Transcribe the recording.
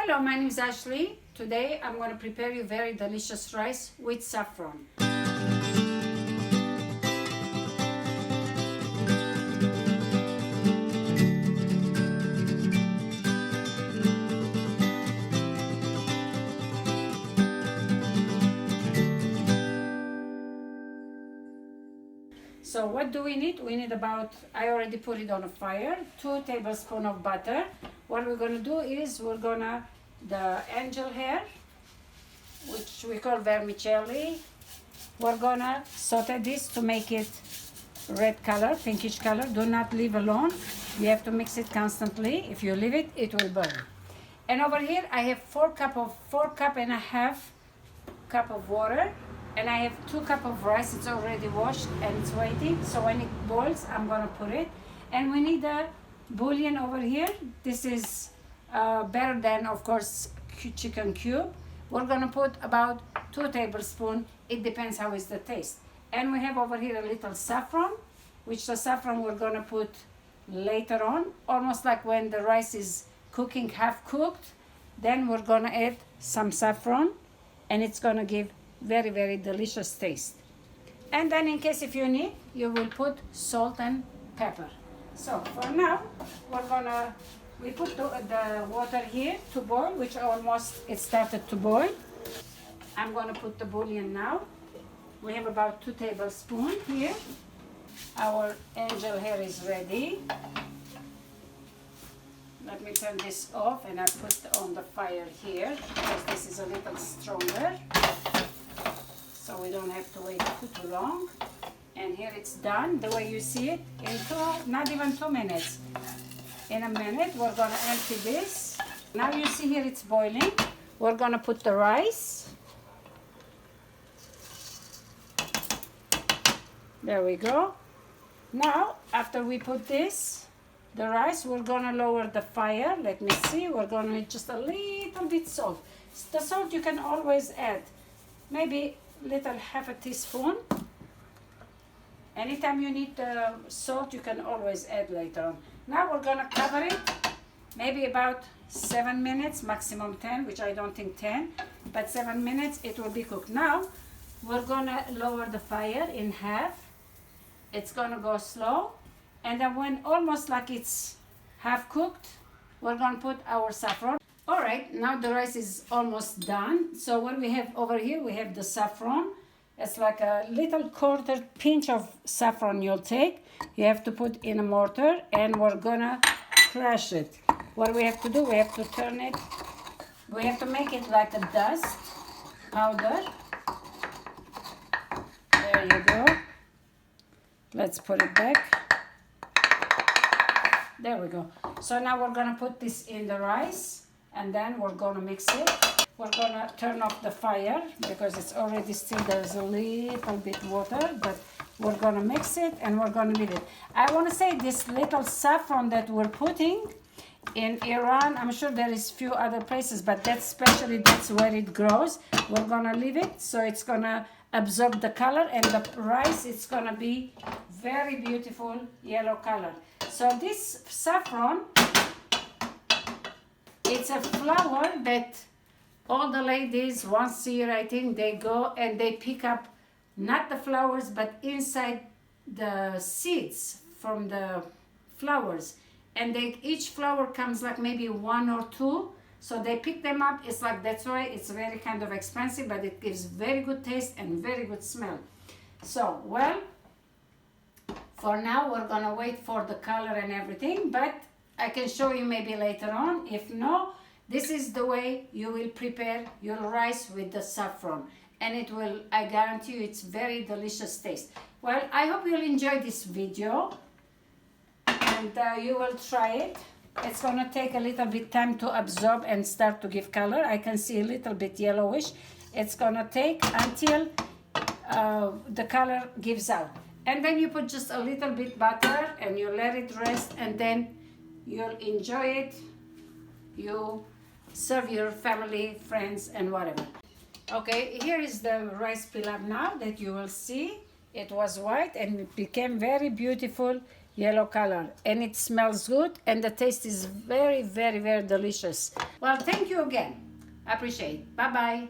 Hello, my name is Ashley. Today I'm going to prepare you very delicious rice with saffron. So what do we need? We need about, I already put it on a fire, 2 tablespoons of butter. What we're going to do is the angel hair, which we call vermicelli, we're going to saute this to make it red color, pinkish color. Do not leave alone. You have to mix it constantly. If you leave it, it will burn. And over here I have 4 cup and a half cup of water. And I have 2 cups of rice. It's already washed and it's waiting. So when it boils, I'm gonna put it. And we need a bouillon over here. This is better than, of course, chicken cube. We're gonna put about 2 tablespoons. It depends how is the taste. And we have over here a little saffron, which the saffron we're gonna put later on, almost like when the rice is cooking, half cooked. Then we're gonna add some saffron, and it's gonna give very, very delicious taste. And then in case if you need, you will put salt and pepper. So for now, we put the water here to boil, which almost it started to boil. I'm gonna put the bouillon now. We have about 2 tablespoons here. Our angel hair is ready. Let me turn this off and I put on the fire here because this is a little stronger. So we don't have to wait too long. And here it's done the way you see it in not even 2 minutes. In a minute we're gonna empty this. Now you see here it's boiling. We're gonna put the rice. There we go. Now after we put the rice, we're gonna lower the fire. Let me see, we're gonna add just a little bit salt. The salt you can always add. Maybe half a teaspoon. Anytime you need the salt, you can always add later on. Now we're gonna cover it maybe about 7 minutes, maximum 10, which I don't think 10, but 7 minutes it will be cooked. Now we're gonna lower the fire in half. It's gonna go slow, and then when almost like it's half cooked, we're gonna put our saffron. All right, now the rice is almost done. So what we have over here, we have the saffron. It's like a little quarter pinch of saffron you'll take. You have to put in a mortar and we're gonna crush it. What we have to do, we have to turn it. We have to make it like a dust powder. There you go. Let's put it back. There we go. So now we're gonna put this in the rice. And then we're gonna mix it. We're gonna turn off the fire because it's already there's a little bit water, but we're gonna mix it and we're gonna leave it. I wanna say this little saffron that we're putting in Iran, I'm sure there is few other places, but that's where it grows. We're gonna leave it so it's gonna absorb the color, and the rice it's gonna be very beautiful yellow color. So this saffron, it's a flower that all the ladies once a year, I think, they go and they pick up not the flowers but inside the seeds from the flowers, and each flower comes like maybe 1 or 2, so they pick them up. It's like, that's why it's very kind of expensive, but it gives very good taste and very good smell. So well, for now we're gonna wait for the color and everything, but I can show you maybe later on. If no, this is the way you will prepare your rice with the saffron, and it will, I guarantee you, it's very delicious taste. Well, I hope you'll enjoy this video and you will try it. It's gonna take a little bit time to absorb and start to give color. I can see a little bit yellowish. It's gonna take until the color gives out, and then you put just a little bit butter and you let it rest, and then you'll enjoy it. You serve your family, friends, and whatever. Okay, here is the rice pilaf now that you will see. It was white and it became very beautiful yellow color, and it smells good, and the taste is very, very, very delicious. Well, thank you again. I appreciate it. Bye bye.